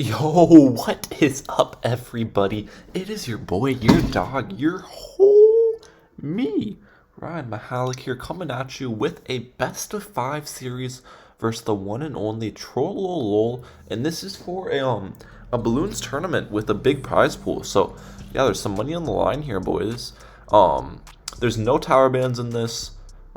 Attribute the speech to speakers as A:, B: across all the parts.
A: Yo, what is up, everybody? It is your boy, your dog, your whole me, Ryan Mehalic here, coming at you with a best of 5 series versus the one and only Trollolol, and this is for a balloons tournament with a big prize pool. So yeah, there's some money on the line here, boys. There's no tower bans in this.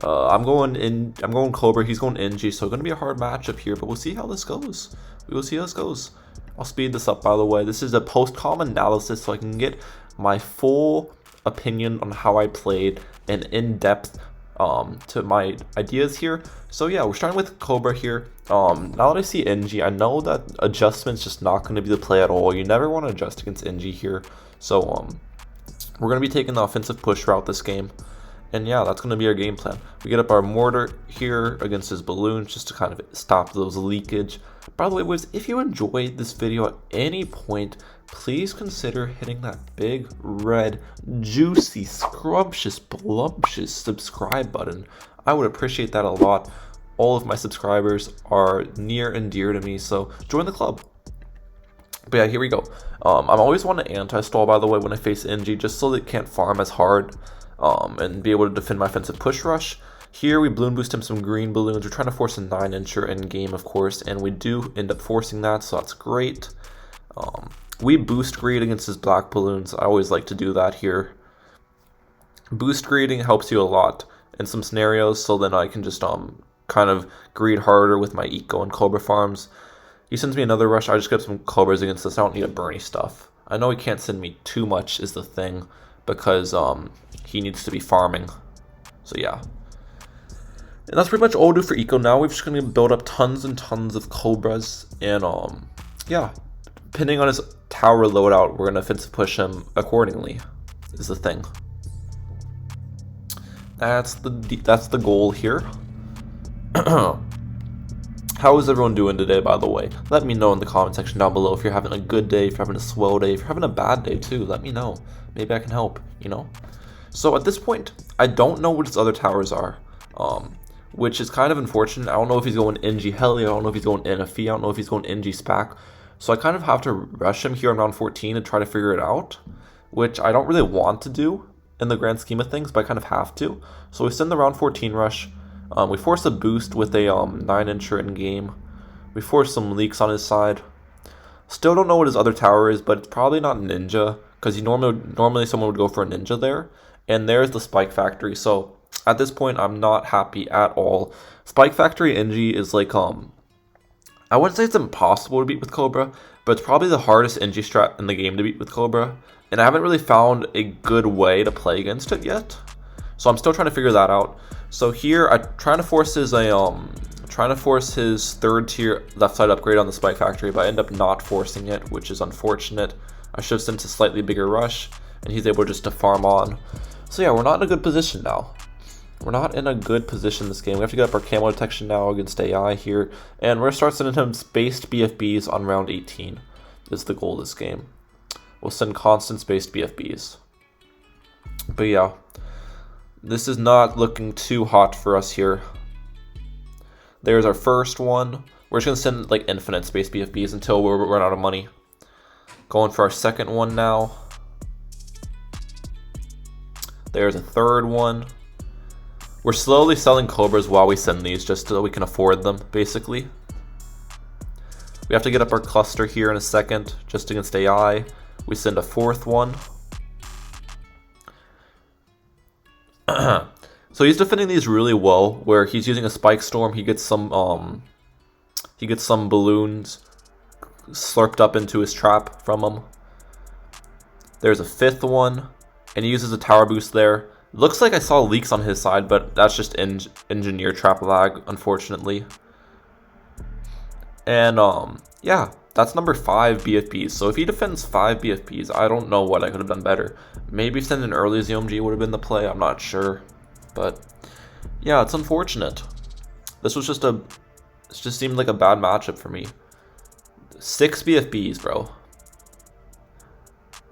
A: I'm going Cobra, he's going NG, so it's gonna be a hard matchup here, but we'll see how this goes. We will see how this goes. I'll speed this up, by the way. This is a post-com analysis, so I can get my full opinion on how I played and in-depth to my ideas here. So yeah, we're starting with Cobra here. Now that I see NG, I know that adjustment's just not going to be the play at all. You never want to adjust against NG here. So we're going to be taking the offensive push route this game. And yeah, that's going to be our game plan. We get up our mortar here against his balloons just to kind of stop those leakage. By the way, boys, if you enjoyed this video at any point, please consider hitting that big, red, juicy, scrumptious, blumptious subscribe button. I would appreciate that a lot. All of my subscribers are near and dear to me, so join the club. But yeah, here we go. I'm always want to anti-stall, by the way, when I face NG, just so they can't farm as hard. And be able to defend my offensive push rush. Here we balloon boost him some green balloons. We're trying to force a 9-incher in game, of course, and we do end up forcing that, so that's great. We boost greed against his black balloons. I always like to do that here. Boost greeding helps you a lot in some scenarios, so then I can just kind of greed harder with my eco and Cobra farms. He sends me another rush. I just get some Cobras against this. I don't need a Bernie stuff. I know he can't send me too much is the thing, because he needs to be farming. So yeah. And that's pretty much all we'll do for eco now. We're just going to build up tons and tons of Cobras. And yeah, depending on his tower loadout, we're going to offensive push him accordingly, is the thing. That's the goal here. How is everyone doing today, by the way? Let me know in the comment section down below if you're having a good day, if you're having a slow day, if you're having a bad day too. Let me know. Maybe I can help, you know? So at this point, I don't know what his other towers are, which is kind of unfortunate. I don't know if he's going NG Heli, I don't know if he's going NFE, I don't know if he's going NG SPAC. So I kind of have to rush him here on round 14 and try to figure it out, which I don't really want to do in the grand scheme of things, but I kind of have to. So we send the round 14 rush. We force a boost with a 9-incher in game. We force some leaks on his side. Still don't know what his other tower is, but it's probably not Ninja, because normally someone would go for a Ninja there. And there's the Spike Factory. So at this point, I'm not happy at all. Spike Factory NG is like I wouldn't say it's impossible to beat with Cobra, but it's probably the hardest NG strat in the game to beat with Cobra. And I haven't really found a good way to play against it yet. So I'm still trying to figure that out. So here I'm trying to force his third tier left side upgrade on the Spike Factory, but I end up not forcing it, which is unfortunate. I should have sent a slightly bigger rush, and he's able just to farm on. So yeah, we're not in a good position now. We're not in a good position this game. We have to get up our camo detection now against AI here, and we're going to start sending him spaced BFBs on round 18 is the goal of this game. We'll send constant spaced BFBs. But yeah, this is not looking too hot for us here. There's our first one. We're just going to send like infinite spaced BFBs until we run out of money. Going for our second one now. There's a third one. We're slowly selling Cobras while we send these, just so we can afford them, basically. We have to get up our cluster here in a second, just against AI. We send a fourth one. So he's defending these really well, where he's using a Spike Storm. He gets some balloons slurped up into his trap from him. There's a fifth one, and he uses a tower boost there. Looks like I saw leaks on his side, but that's just engineer trap lag, unfortunately. And yeah, that's number 5 BFBs. So if he defends 5 BFBs, I don't know what I could have done better. Maybe sending an early ZOMG would have been the play, I'm not sure. But yeah, it's unfortunate. This was just it just seemed like a bad matchup for me. 6 BFBs, bro.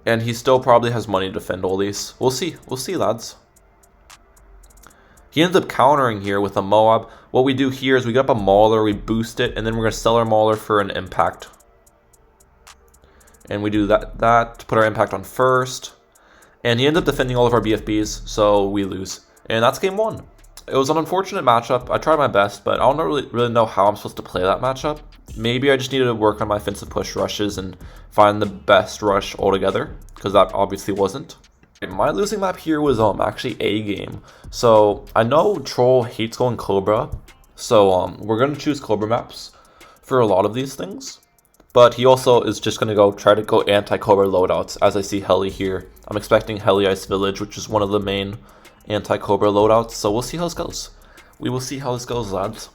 A: And he still probably has money to defend all these. We'll see, lads. He ends up countering here with a Moab. What we do here is we get up a Mauler, we boost it, and then we're going to sell our Mauler for an impact. And we do that to put our impact on first. And he ends up defending all of our BFBs, so we lose. And that's game 1. It was an unfortunate matchup. I tried my best, but I don't really know how I'm supposed to play that matchup. Maybe I just needed to work on my offensive push rushes and find the best rush altogether, because that obviously wasn't. My losing map here was actually a game. So I know Troll hates going Cobra, so we're going to choose Cobra maps for a lot of these things. But he also is just going to try to go anti-Cobra loadouts, as I see Heli here. I'm expecting Heli Ice Village, which is one of the main anti-Cobra loadouts, so we'll see how this goes. We will see how this goes, lads.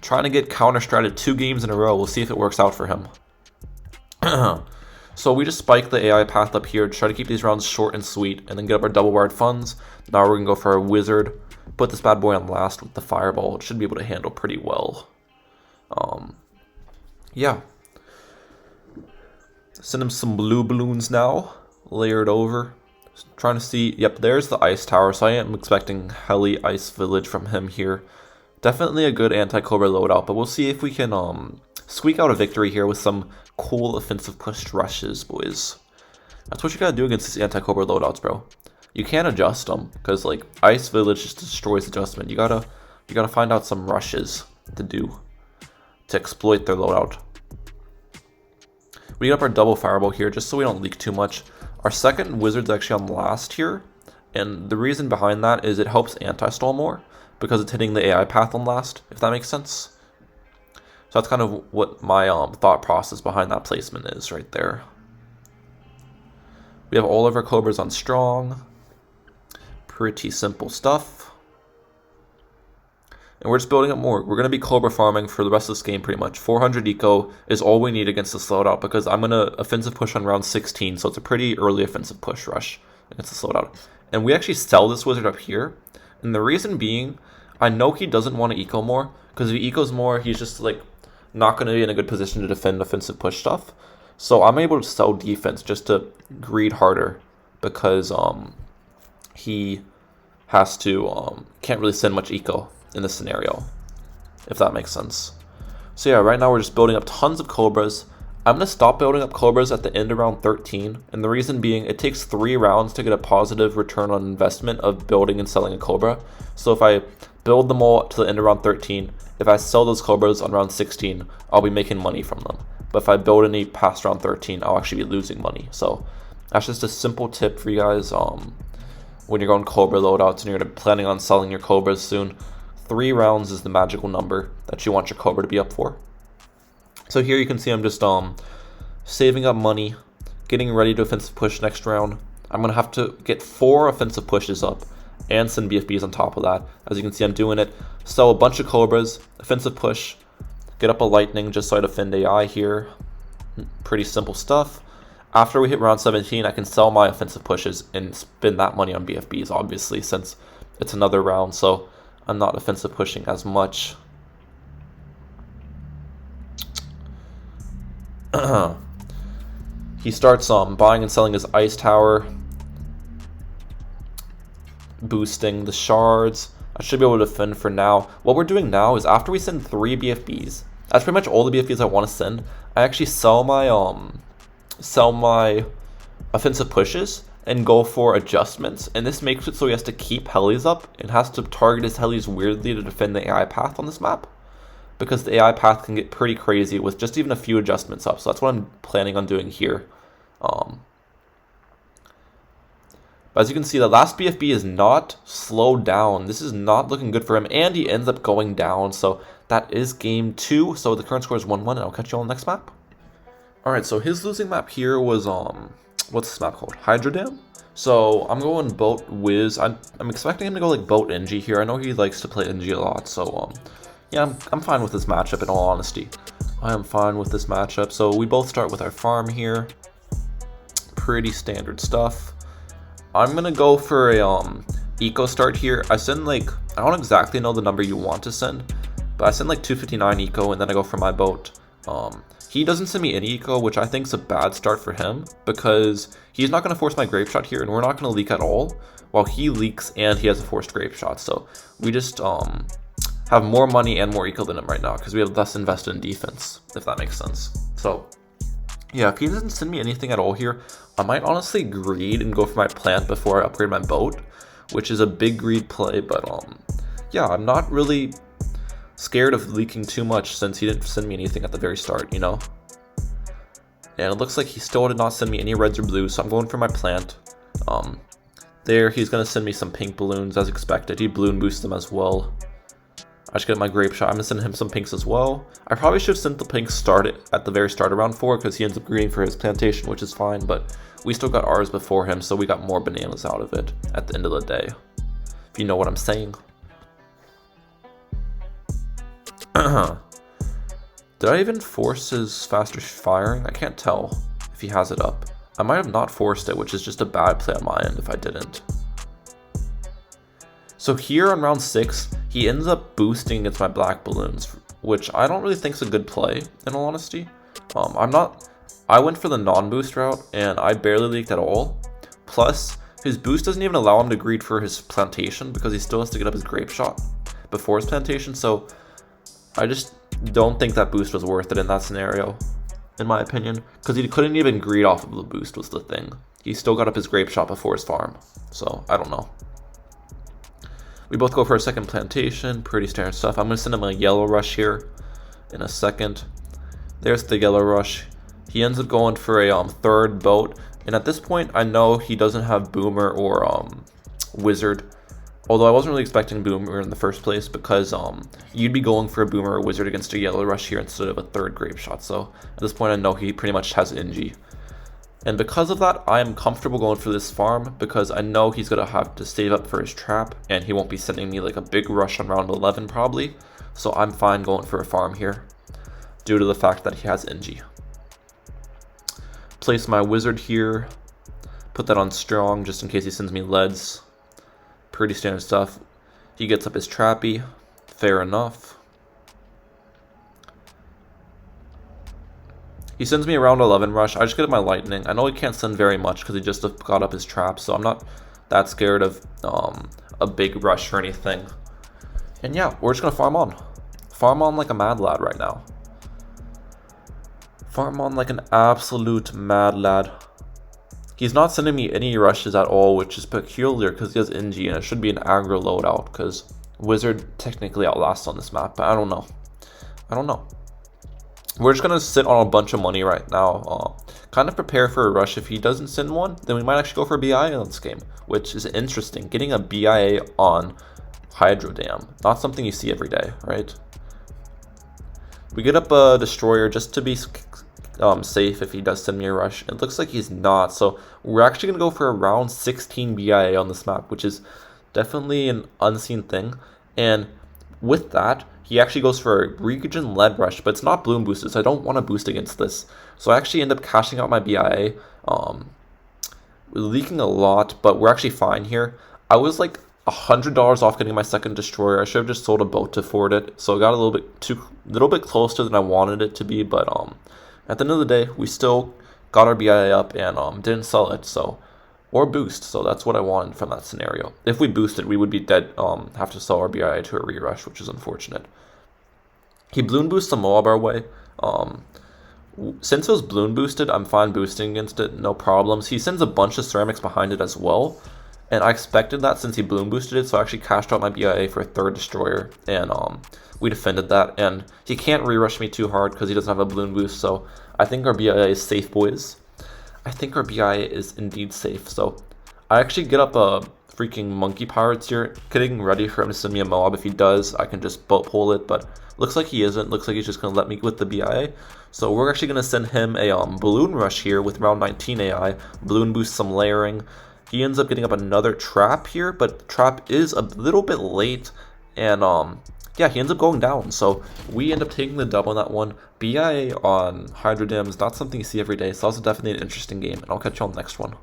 A: Trying to get counter-stratted 2 games in a row. We'll see if it works out for him. So we just spike the AI path up here to try to keep these rounds short and sweet, and then get up our double-wired funds. Now we're going to go for our Wizard. Put this bad boy on last with the Fireball. It should be able to handle pretty well. Yeah. Send him some blue balloons now. Layered over. Trying to see, yep, there's the ice tower, so I am expecting Heli Ice Village from him here. Definitely a good anti-Cobra loadout, but we'll see if we can squeak out a victory here with some cool offensive push rushes, boys. That's what you gotta do against these anti-Cobra loadouts, bro. You can't adjust them, because like Ice Village just destroys adjustment. You gotta find out some rushes to do to exploit their loadout. We get up our double Fireball here just so we don't leak too much. Our second Wizard's actually on last here, and the reason behind that is it helps anti-stall more, because it's hitting the AI path on last, if that makes sense. So that's kind of what my thought process behind that placement is right there. We have all of our Cobras on strong. Pretty simple stuff. And we're just building up more. We're going to be Cobra farming for the rest of this game pretty much. 400 eco is all we need against this loadout, because I'm going to offensive push on round 16, so it's a pretty early offensive push rush against this loadout. And we actually sell this Wizard up here, and the reason being, I know he doesn't want to eco more, because if he ecos more, he's just like not going to be in a good position to defend offensive push stuff. So I'm able to sell defense just to greed harder, because he has to, can't really send much eco in this scenario, if that makes sense. So yeah, right now we're just building up tons of Cobras. I'm going to stop building up Cobras at the end of round 13, and the reason being, it takes 3 rounds to get a positive return on investment of building and selling a Cobra. So if I build them all to the end of round 13, if I sell those Cobras on round 16, I'll be making money from them. But if I build any past round 13, I'll actually be losing money. So that's just a simple tip for you guys when you're going Cobra loadouts and you're planning on selling your Cobras soon. 3 rounds is the magical number that you want your Cobra to be up for. So here you can see I'm just saving up money, getting ready to offensive push next round. I'm going to have to get 4 offensive pushes up and send BFBs on top of that. As you can see, I'm doing it. Sell a bunch of Cobras, offensive push, get up a Lightning just so I defend AI here. Pretty simple stuff. After we hit round 17, I can sell my offensive pushes and spend that money on BFBs, obviously, since it's another round, so I'm not offensive pushing as much. He starts buying and selling his ice tower, boosting the shards. I should be able to defend for now. What we're doing now is after we send 3 BFBs, that's pretty much all the BFBs I want to send. I actually sell my offensive pushes and go for adjustments, and this makes it so he has to keep helis up and has to target his helis weirdly to defend the AI path on this map, because the AI path can get pretty crazy with just even a few adjustments up. So that's what I'm planning on doing here. But as you can see, the last BFB is not slowed down. This is not looking good for him, and he ends up going down. So that is game 2. So the current score is 1-1, and I'll catch you on the next map. Alright, so his losing map here was, what's this map called? Hydra Dam? So I'm going Boat Wiz. I'm expecting him to go like Boat NG here. I know he likes to play NG a lot, so yeah, I'm fine with this matchup in all honesty. I am fine with this matchup. So we both start with our farm here. Pretty standard stuff. I'm gonna go for a eco start here. I send like, I don't exactly know the number you want to send, but I send like 259 eco and then I go for my boat. He doesn't send me any eco, which I think is a bad start for him, because he's not going to force my grape shot here, and we're not going to leak at all, while he leaks and he has a forced grape shot. So we just have more money and more eco than him right now, because we have less invested in defense, if that makes sense. So Yeah, if he doesn't send me anything at all here, I might honestly greed and go for my plant before I upgrade my boat, which is a big greed play, but yeah, I'm not really scared of leaking too much since he didn't send me anything at the very start, you know? And it looks like he still did not send me any reds or blues, so I'm going for my plant. There, he's going to send me some pink balloons as expected. He balloon boosts them as well. I just get my grape shot. I'm going to send him some pinks as well. I probably should have sent the pinks at the very start of round 4 because he ends up greeting for his plantation, which is fine, but we still got ours before him, so we got more bananas out of it at the end of the day, if you know what I'm saying. Did I even force his faster firing? I can't tell if he has it up. I might have not forced it, which is just a bad play on my end if I didn't. So here on round 6, he ends up boosting against my black balloons, which I don't really think is a good play, in all honesty. I went for the non-boost route, and I barely leaked at all. Plus, his boost doesn't even allow him to greed for his plantation, because he still has to get up his grape shot before his plantation, so I just don't think that boost was worth it in that scenario, in my opinion, because he couldn't even greed off of the boost was the thing. He still got up his grape shot before his farm, so I don't know. We both go for a second plantation, pretty standard stuff. I'm going to send him a yellow rush here in a second. There's the yellow rush. He ends up going for a third boat, and at this point I know he doesn't have boomer or wizard. Although I wasn't really expecting boomer in the first place because you'd be going for a boomer or wizard against a yellow rush here instead of a third grape shot. So at this point I know he pretty much has NG. And because of that, I am comfortable going for this farm because I know he's going to have to save up for his trap and he won't be sending me like a big rush on round 11 probably. So I'm fine going for a farm here due to the fact that he has NG. Place my wizard here, put that on strong just in case he sends me leads. Pretty standard stuff. He gets up his trappy, fair enough. He sends me around 11 rush. I just get my lightning. I know he can't send very much because he just got up his trap, so I'm not that scared of a big rush or anything. And yeah, we're just gonna farm on. Farm on like a mad lad right now. Farm on like an absolute mad lad. He's not sending me any rushes at all, which is peculiar because he has NG and it should be an aggro loadout because wizard technically outlasts on this map, but I don't know. We're just going to sit on a bunch of money right now, kind of prepare for a rush. If he doesn't send one, then we might actually go for a BIA in this game, which is interesting. Getting a BIA on Hydro Dam, not something you see every day, right? We get up a destroyer just to be safe if he does send me a rush. It looks like he's not, so we're actually going to go for a round 16 BIA on this map, which is definitely an unseen thing. And with that, he actually goes for a region lead rush, but it's not bloom boosted, so I don't want to boost against this. So I actually end up cashing out my BIA. We're leaking a lot, but we're actually fine here. I was like $100 off getting my second destroyer. I should have just sold a boat to afford it, so I got a little bit closer than I wanted it to be. But at the end of the day, we still got our BIA up and didn't sell it, or boost. So that's what I wanted from that scenario. If we boosted, we would be dead. Have to sell our BIA to a re-rush, which is unfortunate. He balloon boosts a mob our way. Since it was balloon boosted, I'm fine boosting against it, no problems. He sends a bunch of ceramics behind it as well, and I expected that since he balloon boosted it, so I actually cashed out my BIA for a third destroyer, and we defended that. And he can't re-rush me too hard because he doesn't have a balloon boost, so I think our BIA is safe, boys. I think our BIA is indeed safe. So I actually get up a freaking monkey pirates here, getting ready for him to send me a mob. If he does, I can just boat pull it, but looks like he isn't. Looks like he's just going to let me with the BIA. So we're actually going to send him a balloon rush here with round 19 AI. Balloon boost some layering. He ends up getting up another trap here, but the trap is a little bit late. And yeah, he ends up going down. So we end up taking the dub on that one. BIA on Hydro Dam is not something you see every day. So that's definitely an interesting game. And I'll catch you on the next one.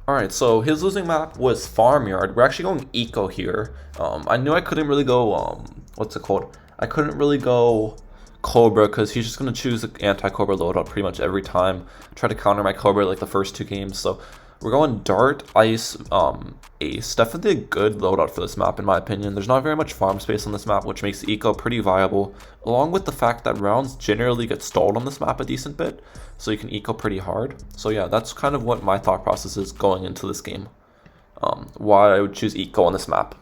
A: Alright, so his losing map was Farmyard. We're actually going eco here. I knew I couldn't really go, what's it called? I couldn't really go Cobra because he's just going to choose the anti-Cobra loadout pretty much every time. Try to counter my Cobra like the first two games. So We're going Dart, Ice, Ace. Definitely a good loadout for this map in my opinion. There's not very much farm space on this map, which makes eco pretty viable, along with the fact that rounds generally get stalled on this map a decent bit, so you can eco pretty hard. So yeah, that's kind of what my thought process is going into this game. Why I would choose eco on this map.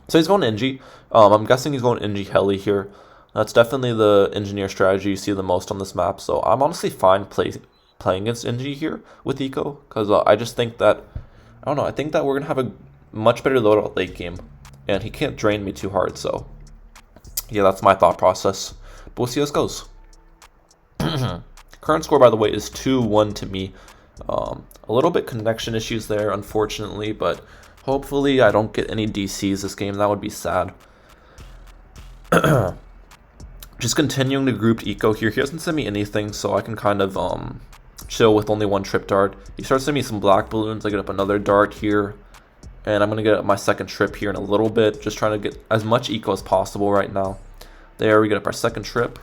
A: So he's going Engie. I'm guessing he's going Engie Heli here. That's definitely the engineer strategy you see the most on this map, so I'm honestly fine playing against Engie here with eco, because I just think that, I don't know, I think that we're going to have a much better loadout late game, and he can't drain me too hard, so yeah, that's my thought process. But we'll see how this goes. Current score, by the way, is 2-1 to me. A little bit connection issues there, unfortunately, but hopefully I don't get any DCs this game. That would be sad. Just continuing the grouped eco here. He doesn't send me anything, so I can kind of chill with only one trip dart. He starts sending me some black balloons. I get up another dart here, and I'm going to get up my second trip here in a little bit. Just trying to get as much eco as possible right now. There, we get up our second trip.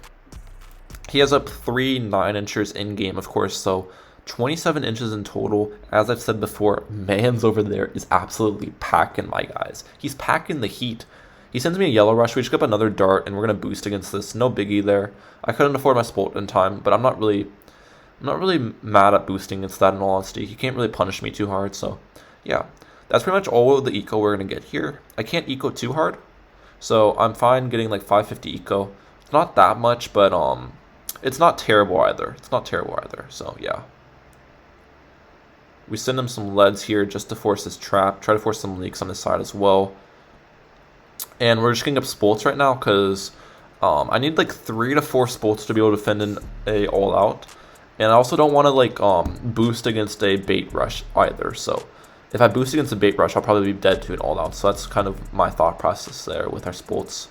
A: He has up 3 9-inchers in-game, of course, so 27 inches in total. As I've said before, Mans over there is absolutely packing my guys. He's packing the heat. He sends me a yellow rush. We just get up another dart, and we're going to boost against this. No biggie there. I couldn't afford my spolt in time, but I'm not really mad at boosting against that, in all honesty. He can't really punish me too hard, so yeah. That's pretty much all of the eco we're going to get here. I can't eco too hard, so I'm fine getting like 550 eco. It's not that much, but it's not terrible either. So yeah. We send him some leads here just to force his trap. Try to force some leaks on his side as well. And we're just getting up spolts right now because I need like 3 to 4 spolts to be able to defend in a all out. And I also don't want to like boost against a bait rush either. So if I boost against a bait rush, I'll probably be dead to an all out. So that's kind of my thought process there with our spolts.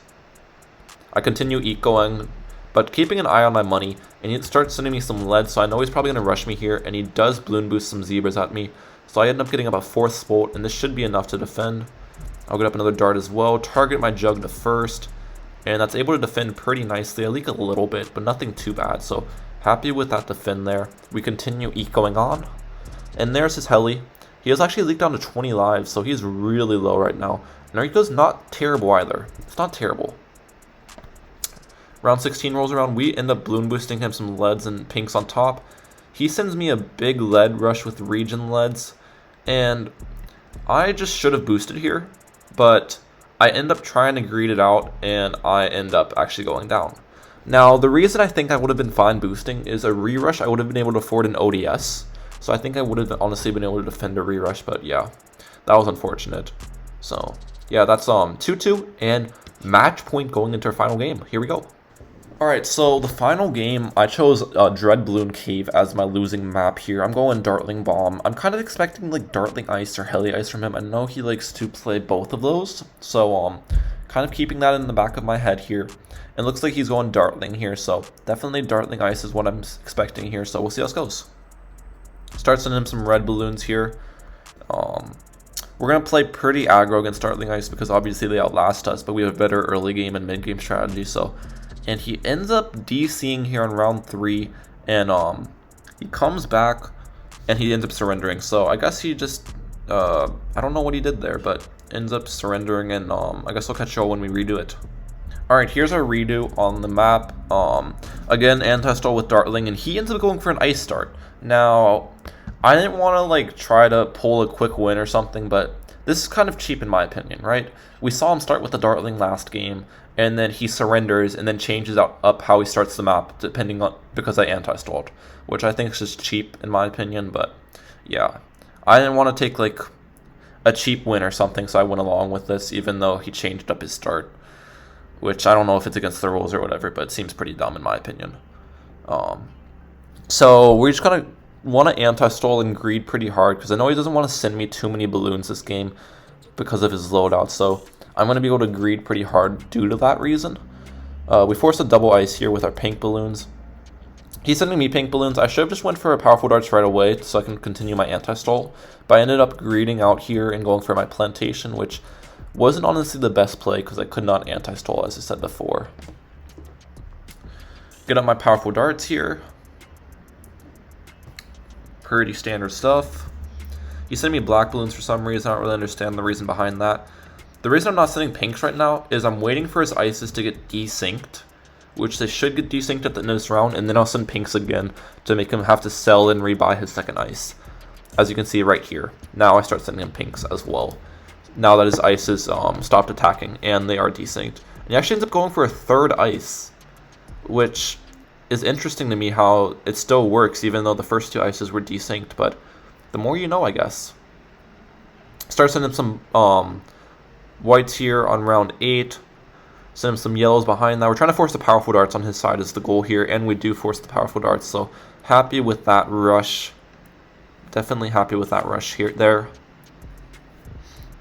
A: I continue ecoing, but keeping an eye on my money, and he starts sending me some lead, so I know he's probably going to rush me here, and he does balloon boost some zebras at me, so I end up getting about 4th spolt, and this should be enough to defend. I'll get up another dart as well, target my jug to first, and that's able to defend pretty nicely. I leak a little bit, but nothing too bad, so happy with that defend there. We continue ecoing on, and there's his heli. He has actually leaked down to 20 lives, so he's really low right now, and our eco's not terrible either. It's not terrible. Round 16 rolls around, we end up balloon boosting him some leads and pinks on top. He sends me a big lead rush with region leads, and I just should have boosted here, but I end up trying to greed it out, and I end up actually going down. Now, the reason I think I would have been fine boosting is a re-rush. I would have been able to afford an ODS, so I think I would have honestly been able to defend a re-rush, but yeah, that was unfortunate. So, yeah, that's 2-2, and match point going into our final game. Here we go. Alright, so the final game, I chose Dread Balloon Cave as my losing map here. I'm going Dartling Bomb. I'm kind of expecting like Dartling Ice or Heli Ice from him. I know he likes to play both of those, so kind of keeping that in the back of my head here. It looks like he's going Dartling here, so definitely Dartling Ice is what I'm expecting here, so we'll see how this goes. Start sending him some red balloons here. We're going to play pretty aggro against Dartling Ice because obviously they outlast us, but we have a better early game and mid game strategy, so... And he ends up DCing here on round 3, and he comes back, and he ends up surrendering. So I guess he just, I don't know what he did there, but ends up surrendering, and I guess I'll catch y'all when we redo it. Alright, here's our redo on the map. Again, anti-stall with Dartling, and he ends up going for an ice start. Now, I didn't want to like try to pull a quick win or something, but this is kind of cheap in my opinion, right? We saw him start with the Dartling last game, and then he surrenders and then changes up how he starts the map depending on, because I anti-stalled, which I think is just cheap in my opinion, but yeah. I didn't want to take like a cheap win or something, so I went along with this even though he changed up his start, which I don't know if it's against the rules or whatever, but it seems pretty dumb in my opinion. So we're just gonna want to anti-stall and greed pretty hard because I know he doesn't want to send me too many balloons this game because of his loadout, so I'm going to be able to greed pretty hard due to that reason. We forced a double ice here with our pink balloons. He's sending me pink balloons. I should have just went for a powerful darts right away so I can continue my anti-stall, but I ended up greeding out here and going for my plantation, which wasn't honestly the best play because I could not anti-stall as I said before. Get up my powerful darts here. Pretty standard stuff. He's sending me black balloons for some reason. I don't really understand the reason behind that. The reason I'm not sending pinks right now is I'm waiting for his ices to get desynced, which they should get desynced at the end of this round, and then I'll send pinks again to make him have to sell and rebuy his second ice. As you can see right here. Now I start sending him pinks as well. Now that his ices stopped attacking and they are desynced. And he actually ends up going for a third ice, which is interesting to me how it still works even though the first two ices were desynced, but the more you know, I guess. Start sending some whites here on round 8. Send him some yellows behind that. We're trying to force the powerful darts on his side is the goal here, and we do force the powerful darts, so happy with that rush. Definitely happy with that rush there.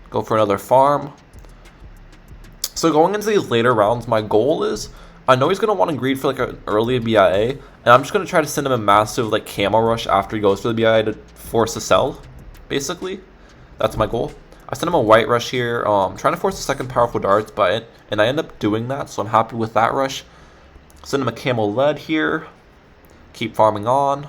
A: Go for another farm. So going into these later rounds, my goal is, I know he's going to want to greed for like an early BIA, and I'm just going to try to send him a massive like camo rush after he goes for the BIA to force a sell, basically. That's my goal. I sent him a white rush here, trying to force the second powerful darts, and I end up doing that, so I'm happy with that rush. Send him a camo lead here. Keep farming on.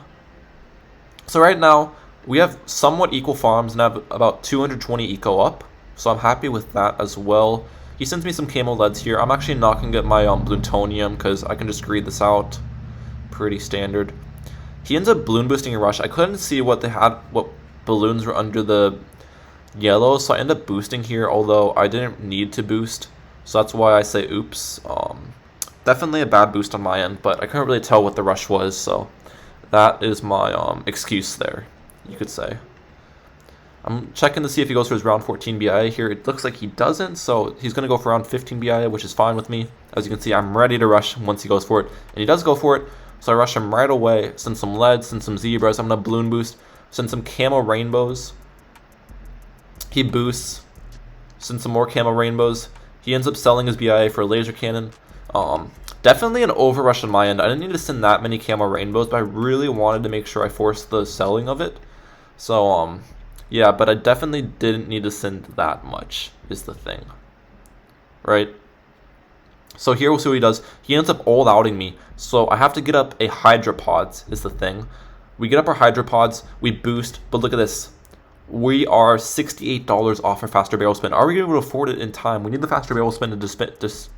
A: So right now, we have somewhat equal farms and have about 220 eco up, so I'm happy with that as well. He sends me some camo leads here. I'm actually not going to get my plutonium because I can just greed this out. Pretty standard. He ends up balloon boosting a rush. I couldn't see what they had, what balloons were under the yellow, so I end up boosting here, although I didn't need to boost, so that's why I say oops. Definitely a bad boost on my end, but I couldn't really tell what the rush was, so that is my excuse there, you could say. I'm checking to see if he goes for his round 14 BIA here. It looks like he doesn't, so he's going to go for round 15 BIA, which is fine with me. As you can see, I'm ready to rush once he goes for it, and he does go for it, so I rush him right away, send some leads, send some zebras, I'm going to balloon boost, send some camo rainbows. He boosts, sends some more camo rainbows. He ends up selling his BIA for a laser cannon. Definitely an overrush on my end. I didn't need to send that many camo rainbows, but I really wanted to make sure I forced the selling of it. So, yeah, but I definitely didn't need to send that much, is the thing. Right? So here we'll see what he does. He ends up all-outing me. So I have to get up a Hydropods, is the thing. We get up our Hydropods, we boost, but look at this. We are $68 off our faster barrel spin. Are we going to be able to afford it in time? We need the faster barrel spin to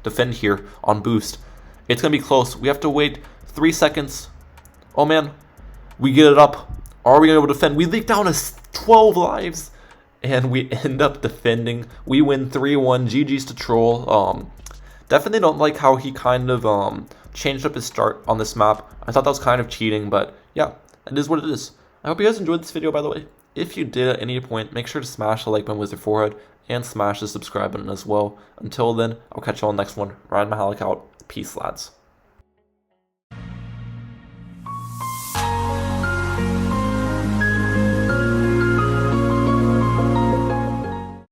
A: defend here on boost. It's going to be close. We have to wait 3 seconds. Oh, man. We get it up. Are we going to be able to defend? We leak down to 12 lives. And we end up defending. We win 3-1. GG's to Troll. Definitely don't like how he kind of changed up his start on this map. I thought that was kind of cheating. But, yeah. It is what it is. I hope you guys enjoyed this video, by the way. If you did at any point, make sure to smash the like button with your forehead and smash the subscribe button as well. Until then, I'll catch you all next one. Ryan Mehalic out. Peace, lads.